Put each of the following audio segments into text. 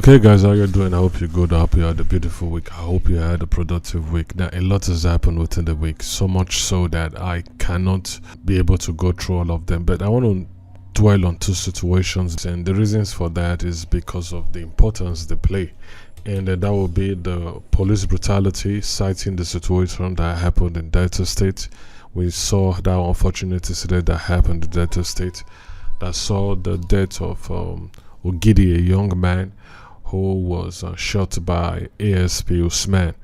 Okay guys, how you doing? I hope you're good. I hope you had a beautiful week. I hope you had a productive week. Now a lot has happened within the week, so much so that I cannot be able to go through all of them, but I want to dwell on two situations, and the reasons for that is because of the importance they play. And that will be the police brutality, citing the situation that happened in Delta State. We saw that unfortunate incident that happened in Delta State that saw the death of Ogidi, a young man who was shot by ASP Usman,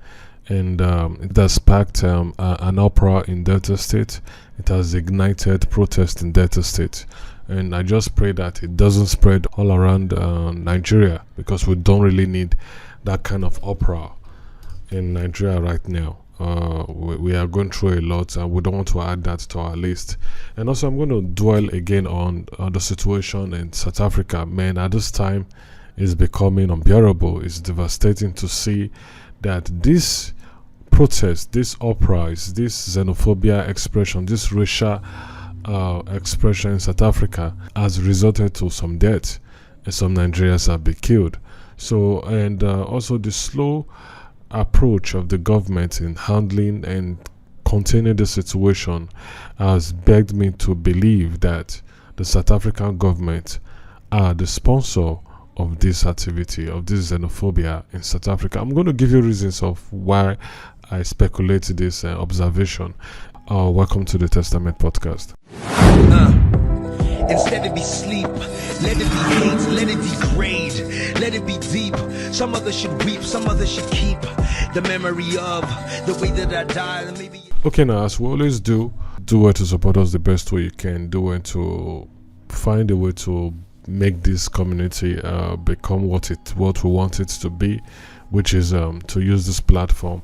and it has sparked an uproar in Delta State. It has ignited protest in Delta State, and I just pray that it doesn't spread all around Nigeria, because we don't really need that kind of uproar in Nigeria right now. We are going through a lot, and we don't want to add that to our list. And also, I'm going to dwell again on the situation in South Africa. Man, at this time, is becoming unbearable. It's devastating to see that this protest, this uprising, this xenophobia expression, this racial expression in South Africa has resulted to some death, and some Nigerians have been killed. So, and also the slow approach of the government in handling and containing the situation has begged me to believe that the South African government are the sponsor of this activity, of this xenophobia in South Africa. I'm going to give you reasons of why I speculate this observation. Welcome to the Testament Podcast. Instead it be sleep, let it be hate, let it degrade, let it be deep. Some others should weep, some others should keep the memory of the way that I died. And maybe. Okay, now as we always do it to support us the best way you can. Do it to find a way to make this community become what we want it to be, which is to use this platform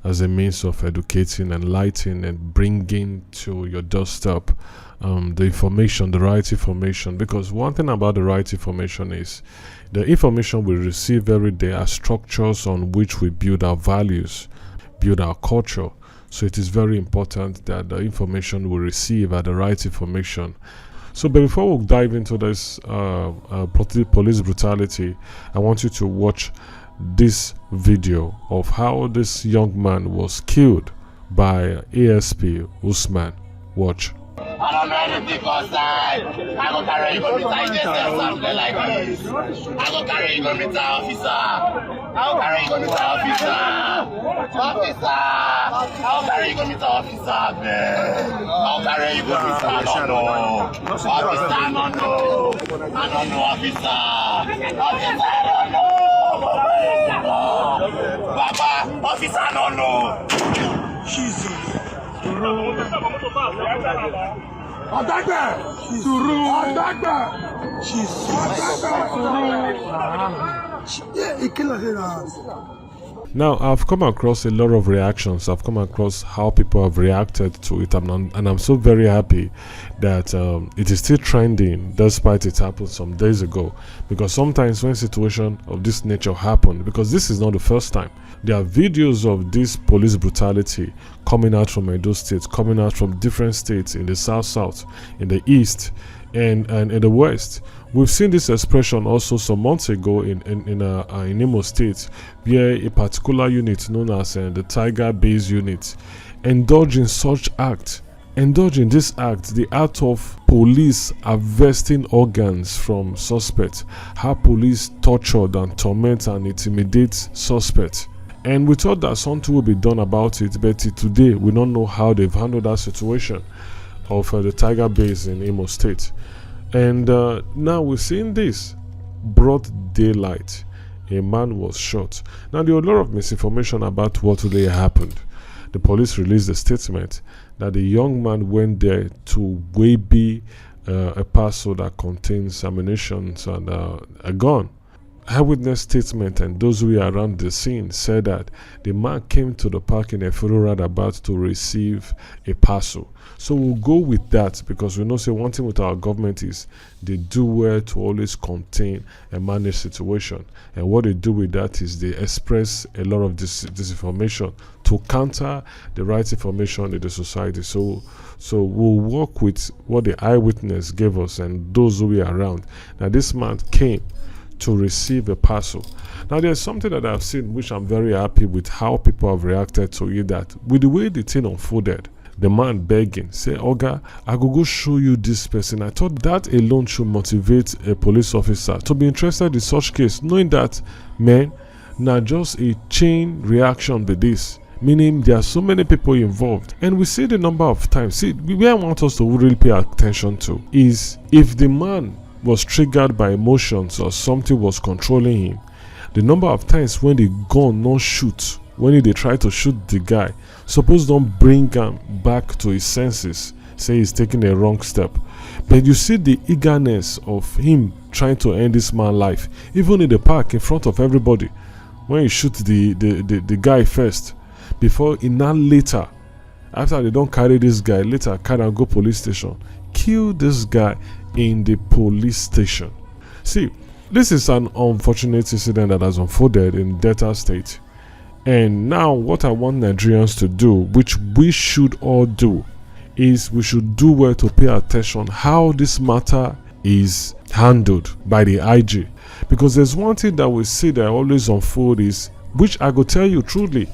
as a means of educating, enlightening, and bringing to your doorstep the information, the right information. Because one thing about the right information is the information we receive every day are structures on which we build our values, build our culture. So it is very important that the information we receive are the right information. So, but before we dive into this police brutality, I want you to watch this video of how this young man was killed by ASP Usman. Watch. I don't know anything outside. I go carry you go meet something like this. I go carry you go meet officer. I go carry you go meet officer. Officer. I go carry you go meet officer, man. I go carry you go meet officer. Officer, I don't know. I don't know, officer. Officer, I don't know. Baba, officer, I don't know. Jesus. Now, I've come across a lot of reactions. I've come across how people have reacted to it, and I'm so very happy that it is still trending despite it happened some days ago. Because sometimes when situations of this nature happen, because this is not the first time, there are videos of this police brutality coming out from Edo State, coming out from different states in the south, in the east, and in the west. We've seen this expression also some months ago in Imo State, where a particular unit known as the Tiger Base Unit indulged in such act. Indulging this act, the act of police harvesting organs from suspects, how police tortured and torment and intimidate suspects. And we thought that something would be done about it, but today we don't know how they've handled that situation of the Tiger Base in Imo State. And now we're seeing this broad daylight. A man was shot. Now there was a lot of misinformation about what really happened. The police released a statement that the young man went there to weigh a parcel that contains ammunition and a gun. Eyewitness statement and those who were around the scene said that the man came to the park in a roundabout to receive a parcel. So we'll go with that, because we know, say, one thing with our government is they do well to always contain and manage situation. And what they do with that is they express a lot of disinformation to counter the right information in the society. So we'll work with what the eyewitness gave us and those who were around. Now this man came to receive a parcel. Now there's something that I've seen which I'm very happy with how people have reacted to it, that with the way the thing unfolded, the man begging, say, Oga, I go show you this person. I thought that alone should motivate a police officer to be interested in such case, knowing that, man, now just a chain reaction with this. Meaning there are so many people involved, and we see the number of times. See, where I want us to really pay attention to is if the man was triggered by emotions or something was controlling him, the number of times when the gun not shoot, when they try to shoot the guy, suppose don't bring him back to his senses, say he's taking a wrong step. But you see the eagerness of him trying to end this man's life, even in the park in front of everybody, when he shoot the guy first, before he now later, after they don't carry this guy, later carry and go police station, kill this guy in the police station. See, this is an unfortunate incident that has unfolded in Delta State. And now what I want Nigerians to do, which we should all do, is we should do well to pay attention how this matter is handled by the IG. Because there's one thing that we see that always unfold is, which I go tell you truly,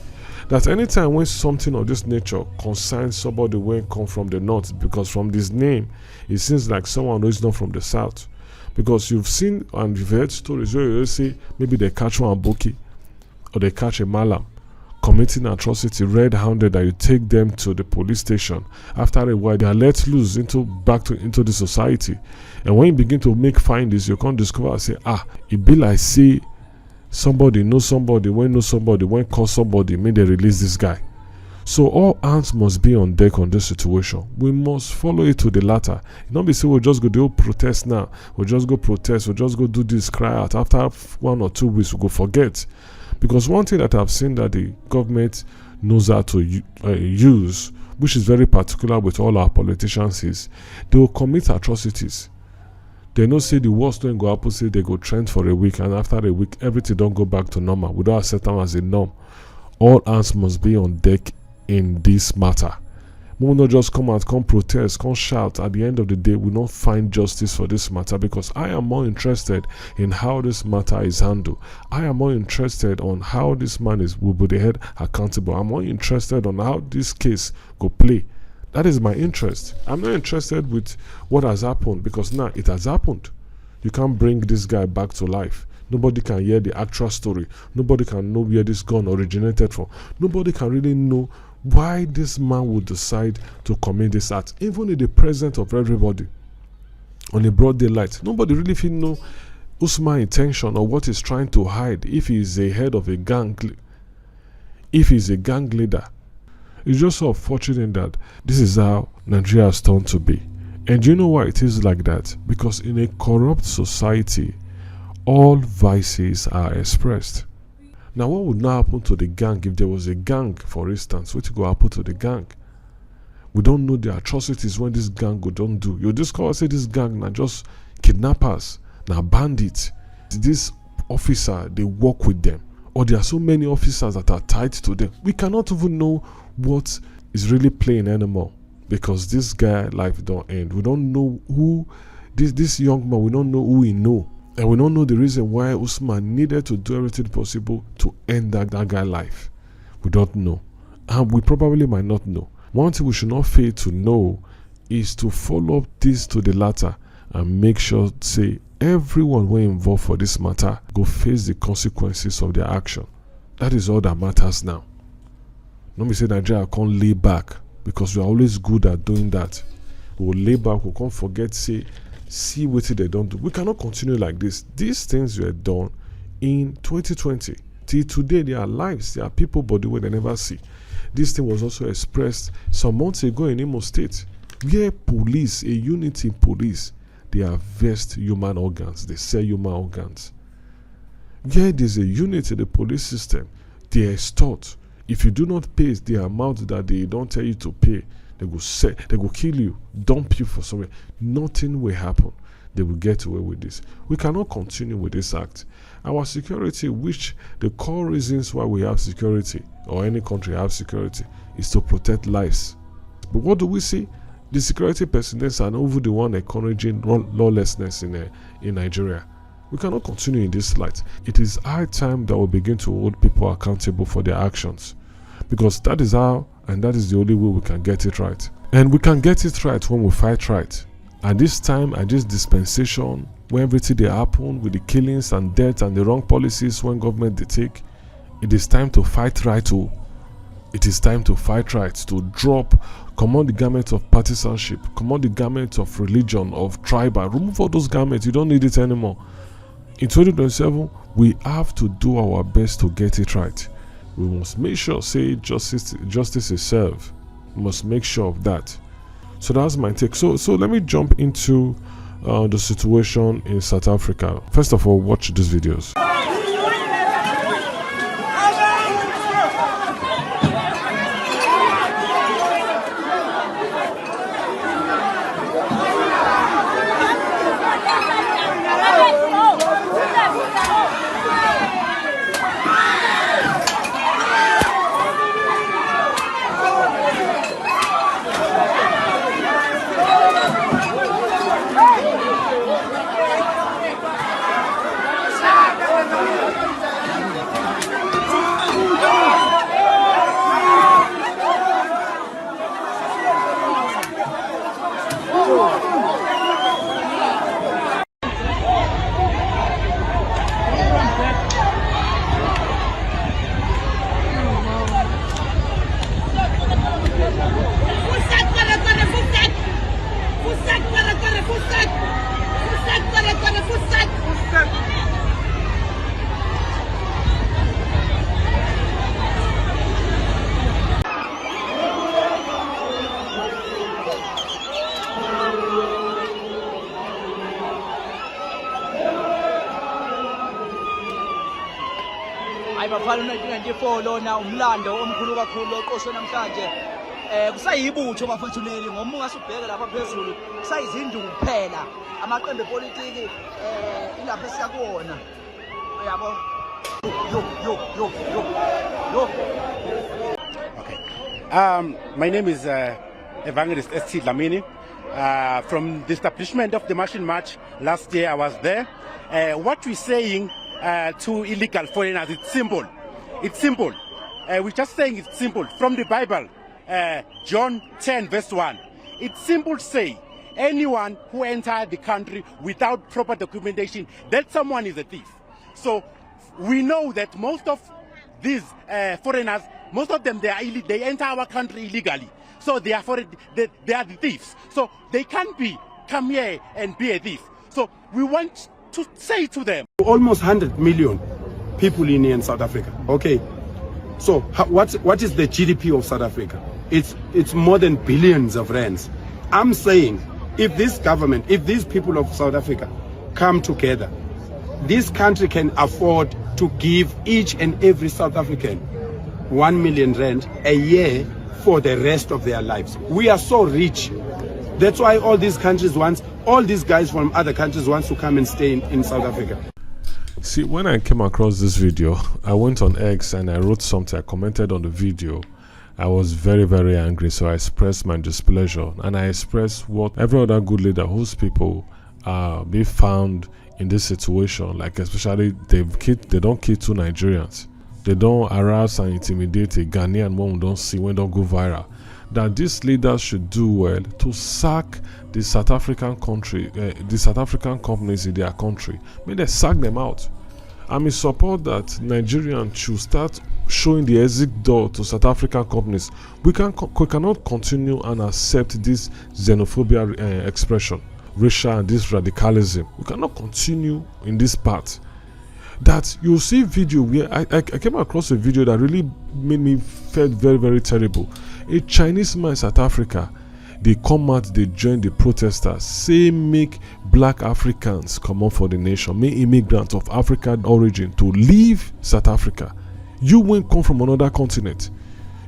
that anytime when something of this nature concerns somebody when come from the north, because from this name it seems like someone who is not from the south, because you've seen and you've heard stories where you say maybe they catch one Boki or they catch a Malam committing atrocity red-handed, that you take them to the police station. After a while they are let loose into the society, and when you begin to make findings, you can't discover and say, it be like say somebody knows somebody, when call somebody, may they release this guy. So all hands must be on deck on this situation. We must follow it to the latter. Not be say we'll just go do protest now, we'll just go protest, we'll just go do this, cry out. After 1 or 2 weeks we'll go forget. Because one thing that I've seen that the government knows how to use, which is very particular with all our politicians, is they will commit atrocities. They know say the worst don't go happen, say they go trend for a week, and after a week everything don't go back to normal. We don't accept them as a norm. All hands must be on deck in this matter. We will not just come out, come protest, come shout. At the end of the day, we will not find justice for this matter, because I am more interested in how this matter is handled. I am more interested on how this man will be held accountable. I'm more interested on how this case go play. That is my interest. I'm not interested with what has happened, because now it has happened. You can't bring this guy back to life. Nobody can hear the actual story. Nobody can know where this gun originated from. Nobody can really know why this man would decide to commit this act, even in the presence of everybody on a broad daylight. Nobody really feel know Usman's intention or what he's trying to hide, if he's a head of a gang, if he's a gang leader. It's just so unfortunate that this is how Nigeria has turned to be. And you know why it is like that? Because in a corrupt society, all vices are expressed. Now, what would now happen to the gang if there was a gang, for instance? What would happen to the gang? We don't know the atrocities when this gang go don't do. You discover say this gang now just kidnappers, now bandits. This officer, they work with them. Or there are so many officers that are tied to them. We cannot even know what is really playing anymore, because this guy life don't end. We don't know who this young man, we don't know who he know. And we don't know the reason why Usman needed to do everything possible to end that guy's life. We don't know. And we probably might not know. One thing we should not fail to know is to follow up this to the latter and make sure, say, everyone who involved for this matter go face the consequences of their action. That is all that matters now. Let me say Nigeria can't lay back, because we are always good at doing that. We will lay back, we can't forget, see what they don't do. We cannot continue like this. These things were done in 2020. Till today, there are lives, there are people body where they never see. This thing was also expressed some months ago in Imo State, where police, a unit in police, they harvest human organs, they sell human organs. Where there's a unit in the police system, they extort. If you do not pay the amount that they don't tell you to pay, they go kill you, dump you for somewhere. Nothing will happen. They will get away with this. We cannot continue with this act. Our security, which the core reasons why we have security, or any country have security, is to protect lives. But what do we see? The security personnel are over the one encouraging lawlessness in Nigeria. We cannot continue in this light. It is high time that we begin to hold people accountable for their actions, because that is how, and that is the only way we can get it right. And we can get it right when we fight right. At this time, at this dispensation, when everything they happen with the killings and death and the wrong policies when government they take, it is time to fight right. Oh, it is time to fight right, to drop, come on the garment of partisanship, come on the garment of religion, of tribal. Remove all those garments. You don't need it anymore. In 2027, we have to do our best to get it right. We must make sure, say, justice is served. We must make sure of that. So that's my take. So let me jump into the situation in South Africa. First of all, watch these videos. Ayibafana 1994 lona umlando omkhulu kakhulu oqoshwe namhlanje kusayibutho bafathuleli ngoba ungasubheka lapha phezulu kusayizinduku kuphela amaqembu epolitiki ilapha esiyakuona yabo yo. Okay. My name is Evangelist S.T. Dlamini. From the establishment of the Martian March last year, I was there. What we're saying to illegal foreigners, it's simple. It's simple. We're just saying it's simple. From the Bible, John 10 verse 1. It's simple to say, anyone who enters the country without proper documentation, that someone is a thief. So we know that most of these foreigners, most of them, they enter our country illegally. So they are they are the thieves. So they can't come here and be a thief. So we want to say to them. Almost 100 million people in South Africa. Okay. So what is the GDP of South Africa? It's more than billions of rands. I'm saying if this government, if these people of South Africa come together, this country can afford to give each and every South African 1 million rand a year for the rest of their lives. We are so rich. That's why all these countries want, all these guys from other countries want to come and stay in South Africa. See, when I came across this video, I went on X and I wrote something. I commented on the video. I was very, very angry, so I expressed my displeasure, and I expressed what every other good leader whose people be found in this situation, like especially they don't kill two Nigerians. They don't harass and intimidate a Ghanaian one we don't see when don't go viral. That these leaders should do well to sack the South African country, the South African companies in their country. May they sack them out. I'm in support that Nigerians should start showing the exit door to South African companies. We cannot continue and accept this xenophobia expression, racial and this radicalism. We cannot continue in this path. That you see video where I came across a video that really made me feel very, very terrible. A Chinese man in South Africa, they come out, they join the protesters, say make black Africans come out for the nation, make immigrants of African origin to leave South Africa. You won't come from another continent.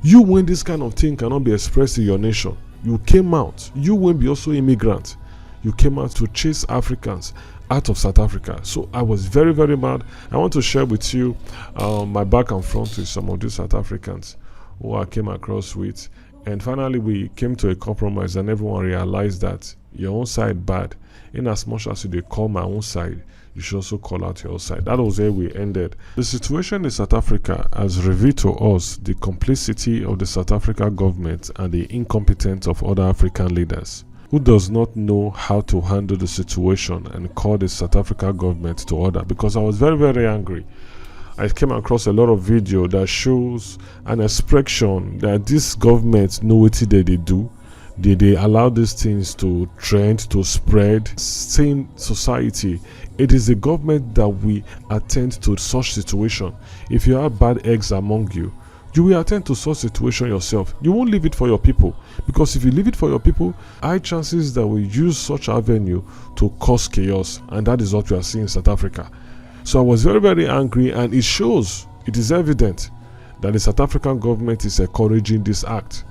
You when this kind of thing cannot be expressed in your nation. You came out, you won't be also immigrant. You came out to chase Africans out of South Africa. So I was very, very mad. I want to share with you my back and front with some of these South Africans who I came across with. And finally, we came to a compromise and everyone realized that your own side bad. In as much as you call my own side, you should also call out your side. That was where we ended. The situation in South Africa has revealed to us the complicity of the South African government and the incompetence of other African leaders who does not know how to handle the situation and call the South African government to order. Because I was very, very angry. I came across a lot of video that shows an expression that this government know what they do. They allow these things to trend, to spread. Same society. It is the government that we attend to such situation. If you have bad eggs among you, you will attend to such situation yourself. You won't leave it for your people, because if you leave it for your people, high chances that we use such avenue to cause chaos, and that is what we are seeing in South Africa. So I was very, very angry, and it shows, it is evident that the South African government is encouraging this act.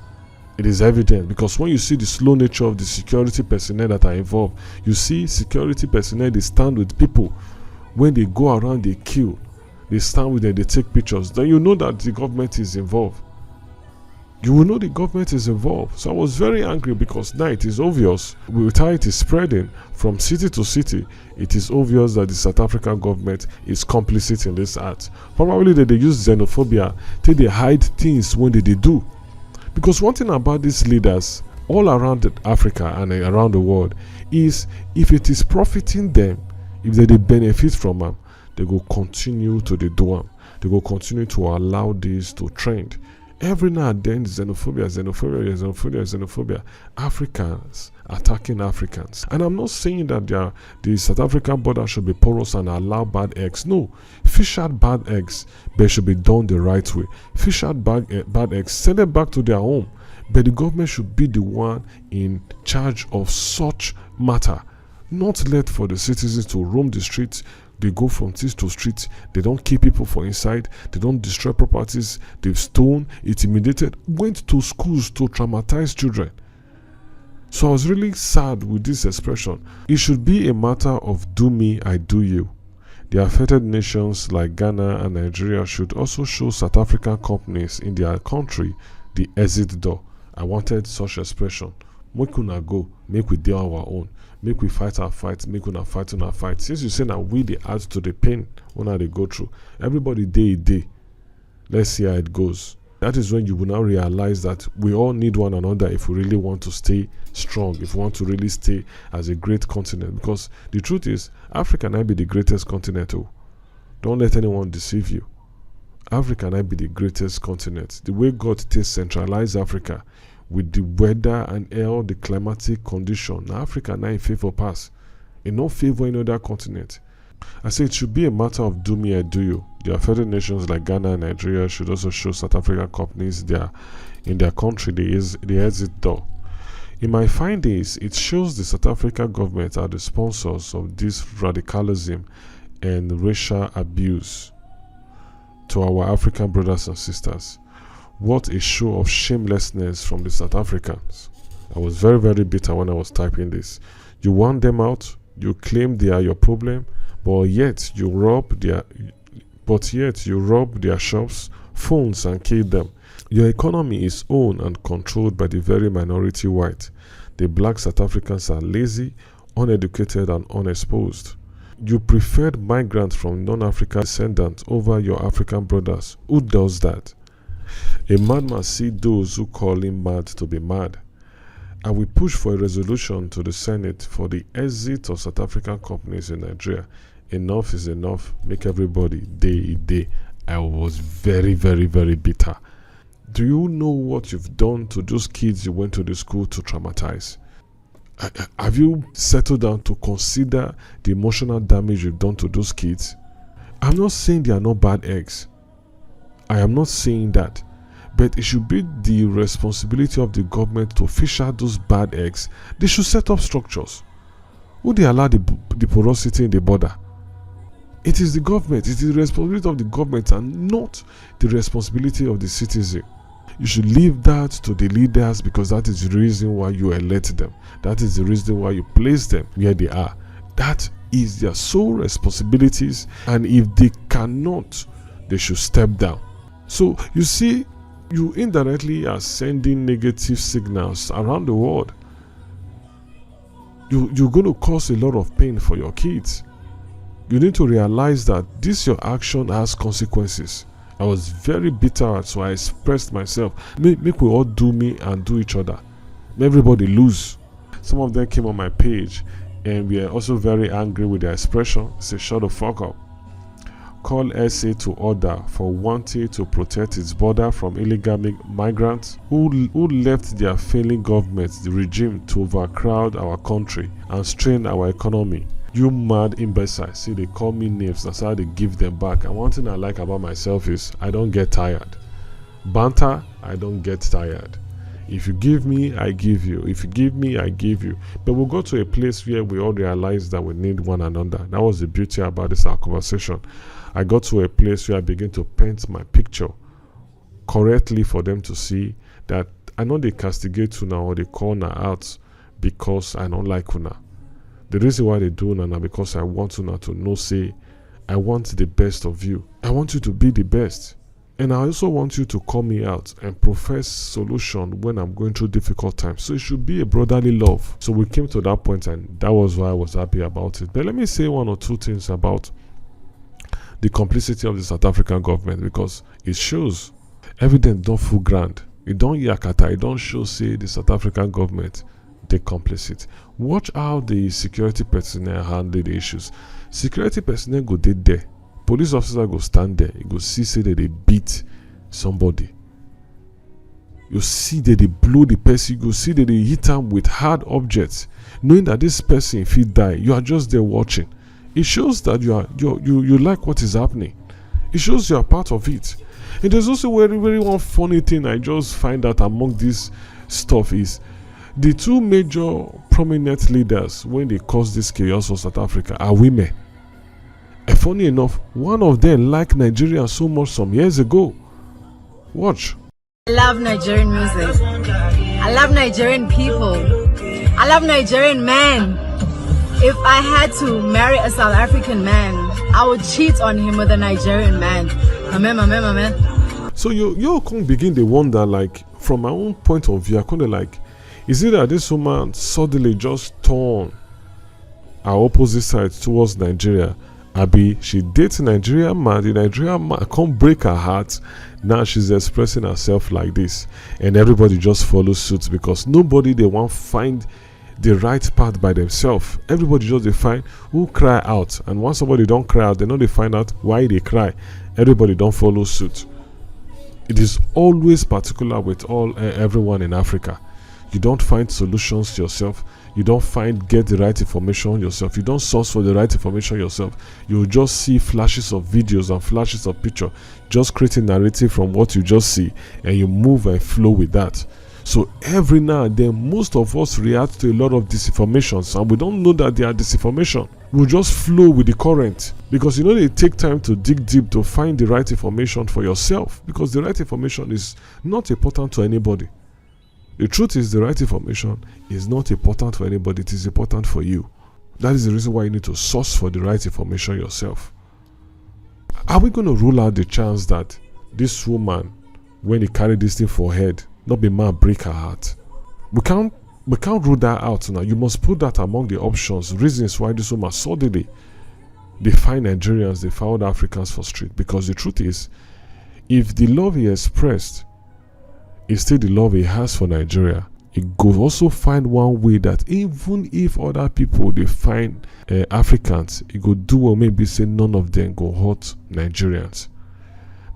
It is evident because when you see the slow nature of the security personnel that are involved, you see security personnel, they stand with people. When they go around, they kill. They stand with them, they take pictures. Then you know that the government is involved. You will know the government is involved. So I was very angry because now it is obvious, with how it is spreading from city to city, it is obvious that the South African government is complicit in this act. Probably that they use xenophobia till they hide things when they do. Because one thing about these leaders all around Africa and around the world is, if it is profiting them, if they benefit from them, they will continue to do them. They will continue to allow this to trend. Every now and then, xenophobia. Africans attacking Africans. And I'm not saying that the South African border should be porous and allow bad eggs. No. Fish out bad eggs, but it should be done the right way. Fish out bad eggs, send them back to their home. But the government should be the one in charge of such matter. Not let for the citizens to roam the streets. They go from street to street. They don't keep people for inside. They don't destroy properties. They've stolen, intimidated, went to schools to traumatize children. So I was really sad with this expression. It should be a matter of do me, I do you. The affected nations like Ghana and Nigeria should also show South African companies in their country the exit door. I wanted such expression. Make una go, make we deal our own. Make we fight our fight, make una fight on our fight. Since you say that we they add to the pain when they go through, everybody day. Let's see how it goes. That is when you will now realize that we all need one another if we really want to stay strong, if we want to really stay as a great continent. Because the truth is, Africa might be the greatest continent. Oh. Don't let anyone deceive you. Africa might be the greatest continent. The way God takes centralized Africa, with the weather and all the climatic condition, now Africa now in favor pass. In no favor in other continent. I say it should be a matter of do me, I do you. The affected nations like Ghana and Nigeria should also show South African companies in their country the exit door. In my findings, it shows the South African government are the sponsors of this radicalism and racial abuse to our African brothers and sisters. What a show of shamelessness from the South Africans. I was very, very bitter when I was typing this. You want them out, you claim they are your problem, but yet you rob their shops, phones, and kill them. Your economy is owned and controlled by the very minority white. The black South Africans are lazy, uneducated, and unexposed. You preferred migrants from non-African descendants over your African brothers. Who does that? A man must see those who call him mad to be mad. I will push for a resolution to the Senate for the exit of South African companies in Nigeria. Enough is enough. Make everybody day. I was very, very, very bitter. Do you know what you've done to those kids you went to the school to traumatize? Have you settled down to consider the emotional damage you've done to those kids? I'm not saying they are not bad eggs. I am not saying that, but it should be the responsibility of the government to fish out those bad eggs. They should set up structures. Would they allow the porosity in the border? It is the government. It is the responsibility of the government and not the responsibility of the citizen. You should leave that to the leaders because that is the reason why you elect them. That is the reason why you place them where they are. That is their sole responsibilities, and if they cannot, they should step down. So you see, you indirectly are sending negative signals around the world. You're going to cause a lot of pain for your kids. You need to realize that this your action has consequences. I was very bitter, so I expressed myself. Make we all do me and do each other. Everybody lose. Some of them came on my page and we are also very angry with their expression. Say, shut the fuck up. Call SA to order for wanting to protect its border from illegal migrants who left their failing government, the regime, to overcrowd our country and strain our economy. You mad imbeciles. See, they call me names. That's how they give them back. And one thing I like about myself is I don't get tired. Banter, I don't get tired. If you give me, I give you. If you give me, I give you. But we'll go to a place where we all realize that we need one another. That was the beauty about this our conversation. I got to a place where I begin to paint my picture correctly for them to see that I know they castigate Una or they call Una out because I don't like Una. The reason why they do Una because I want Una to know, say, I want the best of you. I want you to be the best. And I also want you to call me out and profess solution when I'm going through difficult times. So it should be a brotherly love. So we came to that point and that was why I was happy about it. But let me say one or two things about the complicity of the South African government, because it shows evidence don't full ground. It don't yakata. It don't show, say, the South African government they complicit. Watch how the security personnel handle the issues. Security personnel go dead there. Police officer go stand there. You go see say that they beat somebody. You see that they blow the person. You go see that they hit them with hard objects, knowing that this person if he die, you are just there watching. It shows that you like what is happening. It shows you are part of it. And there's also very one funny thing I just find out among this stuff is the two major prominent leaders when they cause this chaos for South Africa are women. And funny enough, one of them liked Nigerians so much some years ago. Watch. I love Nigerian music. I love Nigerian people. I love Nigerian men. If I had to marry a South African man, I would cheat on him with a Nigerian man. Amen. So you can begin to wonder, like, from my own point of view, I kind of like, is it that this woman suddenly just turned our opposite side towards Nigeria? Abi, she dates Nigerian man, the Nigerian man can't break her heart. Now she's expressing herself like this, and everybody just follows suit because nobody they want find the right path by themselves. Everybody just they find who cry out, and once somebody don't cry out, they know they find out why they cry. Everybody don't follow suit. It is always particular with everyone in Africa. You don't find solutions yourself. You don't get the right information yourself. You don't source for the right information yourself. You just see flashes of videos and flashes of picture, just creating narrative from what you just see, and you move and flow with that. So every now and then, most of us react to a lot of disinformations, and we don't know that they are disinformation. We just flow with the current because they take time to dig deep to find the right information for yourself, because the right information is not important to anybody. The truth is, the right information is not important for anybody. It is important for you. That is the reason why you need to source for the right information yourself. Are we going to rule out the chance that this woman, when he carried this thing for her head, not be man break her heart? We can't rule that out now. You must put that among the options, reasons why this woman suddenly they find Nigerians, they found Africans for street. Because the truth is, if the love he expressed is still the love he has for Nigeria, he could also find one way that even if other people they find Africans, he could do or maybe say none of them go hurt Nigerians.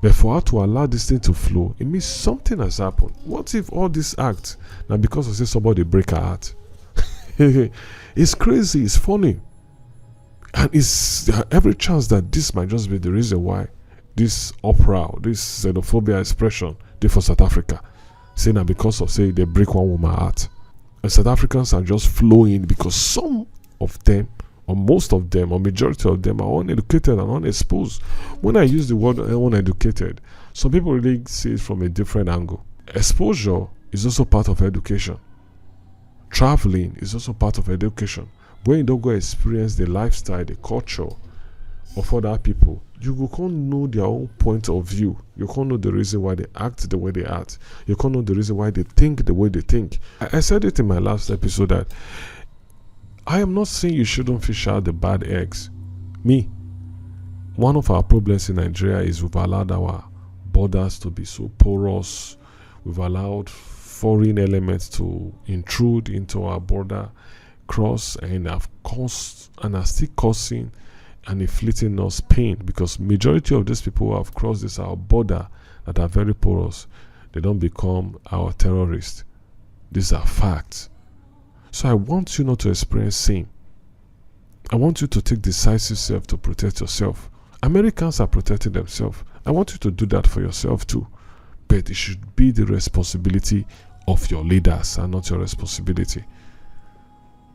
But for her to allow this thing to flow, it means something has happened. What if all this act now because of say somebody break her heart? It's crazy, it's funny. And it's every chance that this might just be the reason why this uproar, this xenophobia expression, they for South Africa. Saying that because of say they break one woman's heart. And South Africans are just flowing because some of them, or most of them, or majority of them are uneducated and unexposed. When I use the word uneducated, some people really see it from a different angle. Exposure is also part of education. Traveling is also part of education. When you don't go experience the lifestyle, the culture of other people, you can't know their own point of view. You can't know the reason why they act the way they act. You can't know the reason why they think the way they think. I said it in my last episode that I am not saying you shouldn't fish out the bad eggs. Me, One of our problems in Nigeria is we've allowed our borders to be so porous. We've allowed foreign elements to intrude into our border, cross, and have caused and are still causing and inflicting us pain, because majority of these people who have crossed this our border that are very porous, they don't become our terrorists. These are facts. So I want you not to experience same. I want you to take decisive steps to protect yourself. Americans are protecting themselves. I want you to do that for yourself too. But it should be the responsibility of your leaders and not your responsibility.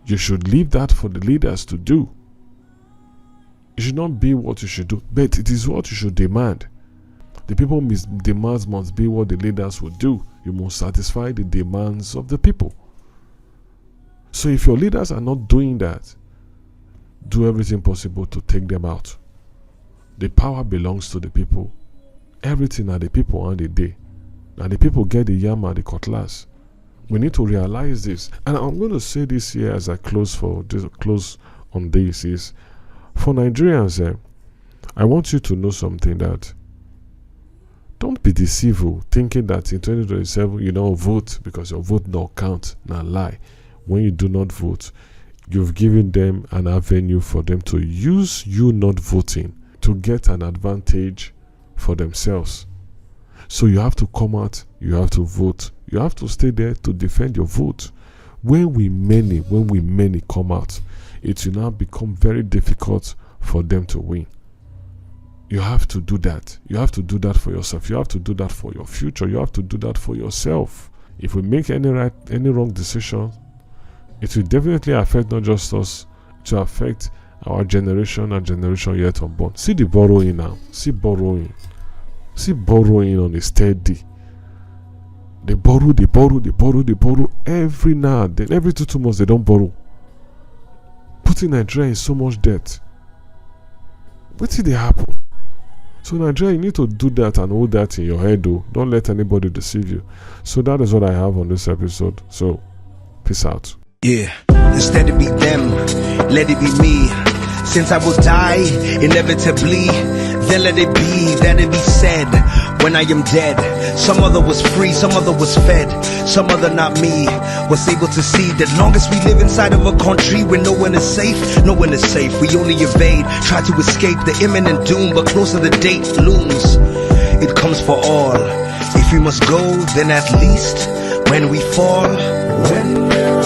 You should leave that for the leaders to do. It should not be what you should do, but it is what you should demand. The people's demands must be what the leaders would do. You must satisfy the demands of the people. So if your leaders are not doing that, do everything possible to take them out. The power belongs to the people. Everything are the people and the day. And the people get the yam and the cutlass. We need to realize this. And I'm going to say this here as I close on this is, for Nigerians, I want you to know something, that don't be deceived thinking that in 2027 you don't vote because your vote don't count. Now lie. When you do not vote, you've given them an avenue for them to use you not voting to get an advantage for themselves. So you have to come out, you have to vote, you have to stay there to defend your vote. When we many come out, it will now become very difficult for them to win. You have to do that. You have to do that for yourself. You have to do that for your future. You have to do that for yourself. If we make any wrong decision, it will definitely affect not just us, it will affect our generation and generation yet unborn. See the borrowing now. See borrowing. See borrowing on a steady. They borrow every now and then. Every 2 months they don't borrow. Putting Nigeria in so much debt. What did they happen? So Nigeria, you need to do that and hold that in your head though. Don't let anybody deceive you. So that is what I have on this episode. So peace out. Yeah, instead of be them, let it be me. Since I will die, inevitably, then let it be, that it be said, when I am dead. Some other was free, some other was fed, some other not me, was able to see that long as we live inside of a country where no one is safe, no one is safe. We only evade, try to escape the imminent doom, but closer the date looms. It comes for all. If we must go, then at least when we fall, when we're